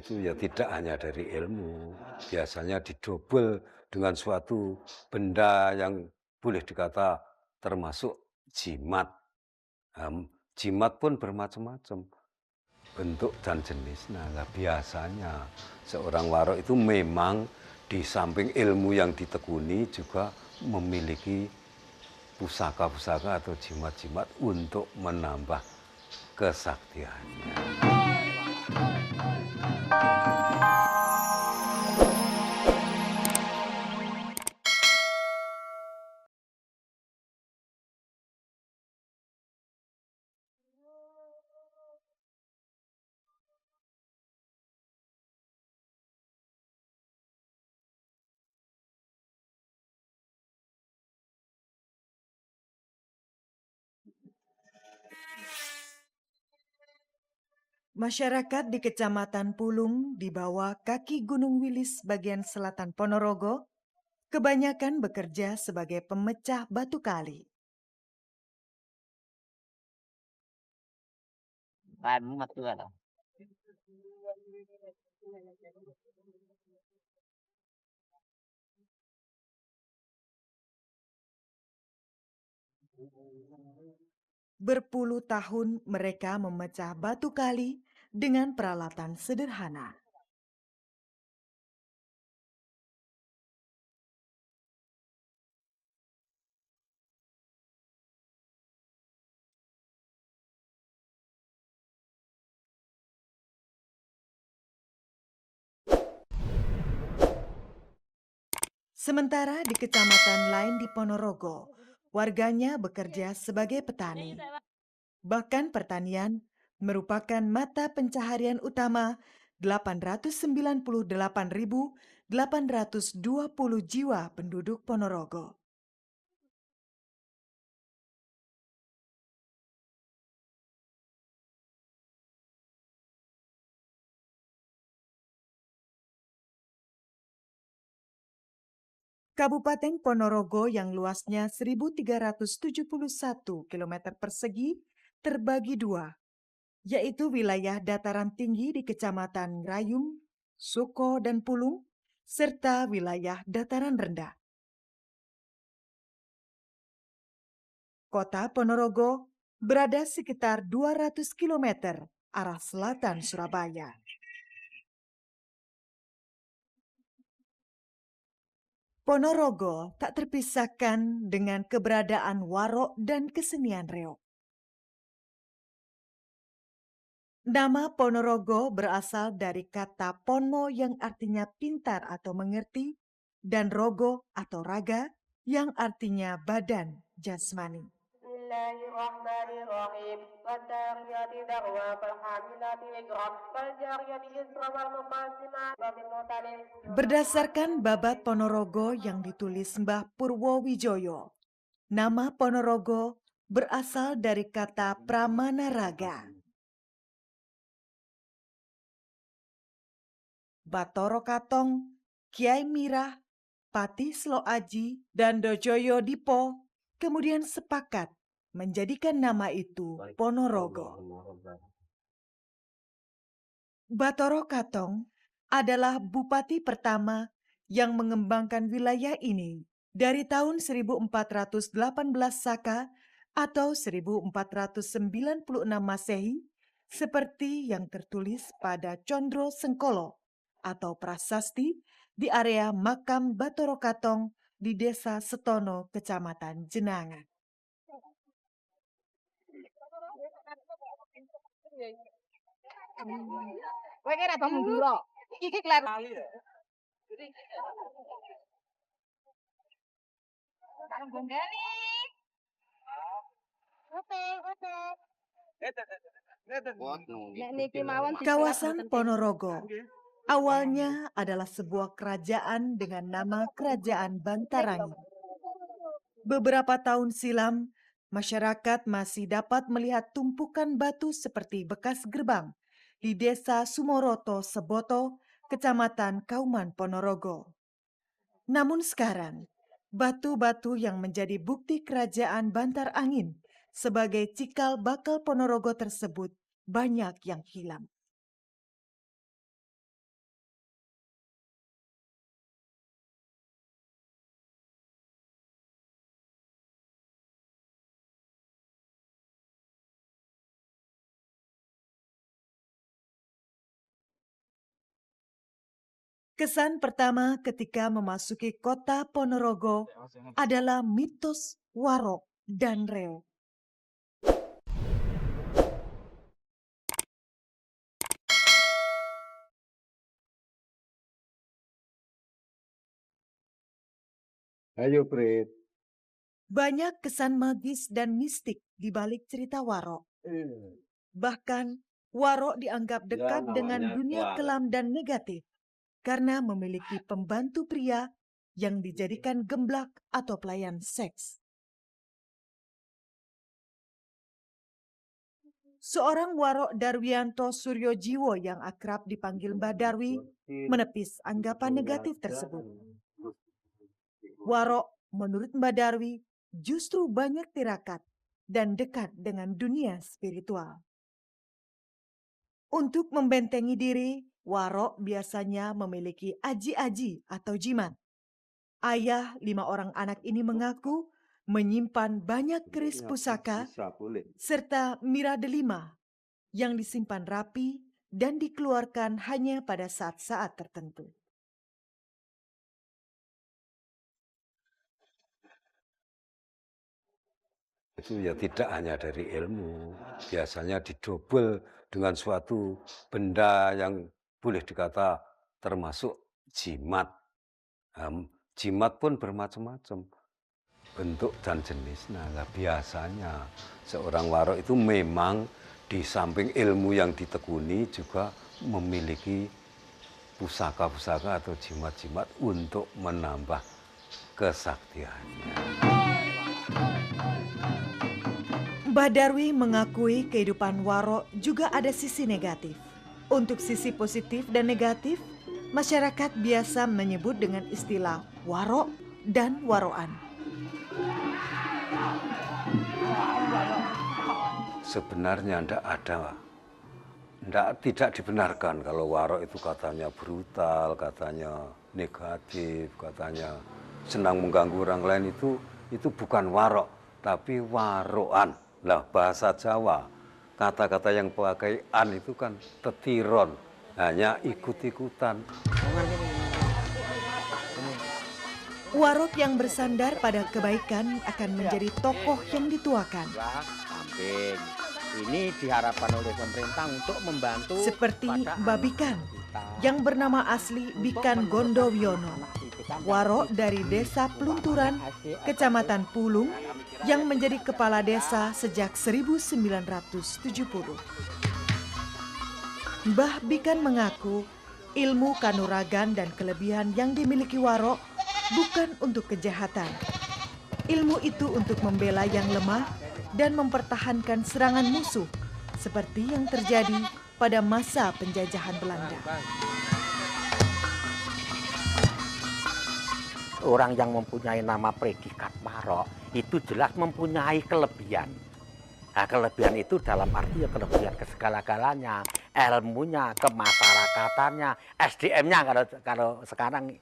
Itu ya tidak hanya dari ilmu, biasanya didobel dengan suatu benda yang boleh dikata termasuk jimat. Jimat pun bermacam-macam bentuk dan jenisnya. Nah, biasanya seorang warok itu memang di samping ilmu yang ditekuni juga memiliki pusaka-pusaka atau jimat-jimat untuk menambah kesaktiannya. Masyarakat di Kecamatan Pulung di bawah kaki Gunung Wilis bagian selatan Ponorogo kebanyakan bekerja sebagai pemecah batu kali. Berpuluh tahun mereka memecah batu kali dengan peralatan sederhana. Sementara di kecamatan lain di Ponorogo, warganya bekerja sebagai petani. Bahkan pertanian merupakan mata pencaharian utama 898.820 jiwa penduduk Ponorogo. Kabupaten Ponorogo yang luasnya 1.371 km persegi terbagi dua, yaitu wilayah dataran tinggi di Kecamatan Rayung, Suko, dan Pulung, serta wilayah dataran rendah. Kota Ponorogo berada sekitar 200 km arah selatan Surabaya. Ponorogo tak terpisahkan dengan keberadaan warok dan kesenian reog. Nama Ponorogo berasal dari kata pono yang artinya pintar atau mengerti, dan rogo atau raga yang artinya badan jasmani. Bismillahirrahmanirrahim. Waddariyati darwa falhamilati iqra faljariyati isra wal muqasimati mutalib. Berdasarkan babat Ponorogo yang ditulis Mbah Purwo Wijoyo, nama Ponorogo berasal dari kata Pramanaraga. Batoro Katong, Kiai Mirah, Patih Slo Aji, dan Dojoyo Dipo kemudian sepakat menjadikan nama itu Ponorogo. Batoro Katong adalah bupati pertama yang mengembangkan wilayah ini dari tahun 1418 Saka atau 1496 Masehi seperti yang tertulis pada Condro Sengkolo atau prasasti di area makam Batoro Katong di Desa Setono, Kecamatan Jenangan. Kowe kira to mundur. Iki kleru. Kawasan Ponorogo awalnya adalah sebuah kerajaan dengan nama Kerajaan Bantarangi. Beberapa tahun silam, masyarakat masih dapat melihat tumpukan batu seperti bekas gerbang di Desa Sumoroto Seboto, Kecamatan Kauman Ponorogo. Namun sekarang, batu-batu yang menjadi bukti kerajaan Bantar Angin sebagai cikal bakal Ponorogo tersebut banyak yang hilang. Kesan pertama ketika memasuki kota Ponorogo adalah mitos Warok dan Reo. Ayo, Prit. Banyak kesan magis dan mistik di balik cerita Warok. Bahkan, Warok dianggap dekat dengan namanya dunia Warok. kelam dan negatif karena memiliki pembantu pria yang dijadikan gemblak atau pelayan seks. Seorang Warok Darwianto Suryojiwo yang akrab dipanggil Mbah Darwi menepis anggapan negatif tersebut. Warok menurut Mbah Darwi justru banyak tirakat dan dekat dengan dunia spiritual. Untuk membentengi diri, Warok biasanya memiliki aji-aji atau jimat. Ayah 5 orang anak ini mengaku menyimpan banyak keris pusaka serta mira delima yang disimpan rapi dan dikeluarkan hanya pada saat-saat tertentu. Itu ya tidak hanya dari ilmu, biasanya didobel dengan suatu benda yang boleh dikata termasuk jimat. Jimat pun bermacam-macam bentuk dan jenisnya. Nah, biasanya seorang warok itu memang di samping ilmu yang ditekuni juga memiliki pusaka-pusaka atau jimat-jimat untuk menambah kesaktiannya. Mbah Darwi mengakui kehidupan Warok juga ada sisi negatif. Untuk sisi positif dan negatif, masyarakat biasa menyebut dengan istilah warok dan waroan. Sebenarnya tidak dibenarkan kalau warok itu katanya brutal, katanya negatif, katanya senang mengganggu orang lain. Itu bukan warok, tapi waroan. Lah bahasa Jawa, kata-kata yang pakai an itu kan tetiron, hanya ikut-ikutan. Warok yang bersandar pada kebaikan akan menjadi tokoh yang dituakan. Samping. Ini diharapkan oleh pemerintah untuk membantu seperti Mbak Bikan yang bernama asli Bikan Gondowiono. Warok dari desa Pelunturan, Kecamatan Pulung, yang menjadi kepala desa sejak 1970. Mbah Bikan mengaku ilmu kanuragan dan kelebihan yang dimiliki Warok bukan untuk kejahatan. Ilmu itu untuk membela yang lemah dan mempertahankan serangan musuh seperti yang terjadi pada masa penjajahan Belanda. Orang yang mempunyai nama predikat Warok itu jelas mempunyai kelebihan. Nah, kelebihan itu dalam arti ya kelebihan ke segala-galanya, ilmunya, kemasyarakatannya, SDM-nya kalau sekarang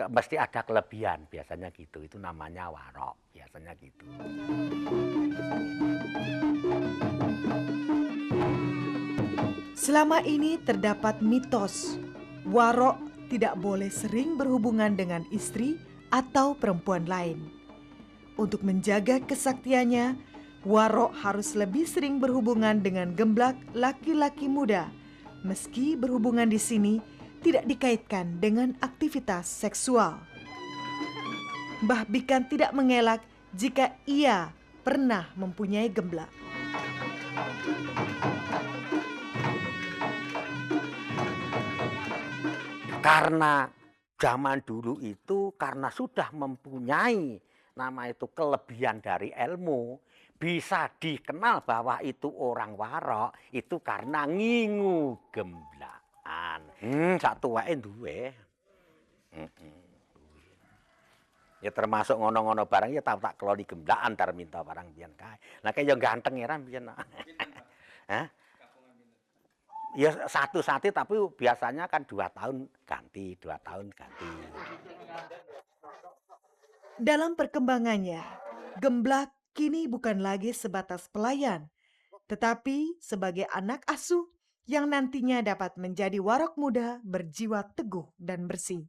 mesti ada kelebihan, biasanya gitu. Itu namanya warok, biasanya gitu. Selama ini terdapat mitos warok tidak boleh sering berhubungan dengan istri atau perempuan lain. Untuk menjaga kesaktiannya, warok harus lebih sering berhubungan dengan gemblak laki-laki muda, meski berhubungan di sini tidak dikaitkan dengan aktivitas seksual. Mbah Bikan tidak mengelak jika ia pernah mempunyai gemblak. Karena zaman dulu itu karena sudah mempunyai nama itu kelebihan dari ilmu, bisa dikenal bahwa itu orang warok itu karena ngingu gemblakan. Satu wae duwe. Ya termasuk ngono-ngono barang ya tak keloni gemblakan tar minta barang biyen kae. Lah kaya ganteng ya biyen. Hah? Ya satu-satu tapi biasanya kan 2 tahun ganti, 2 tahun ganti. Dalam perkembangannya, gemblak kini bukan lagi sebatas pelayan, tetapi sebagai anak asuh yang nantinya dapat menjadi warok muda berjiwa teguh dan bersih.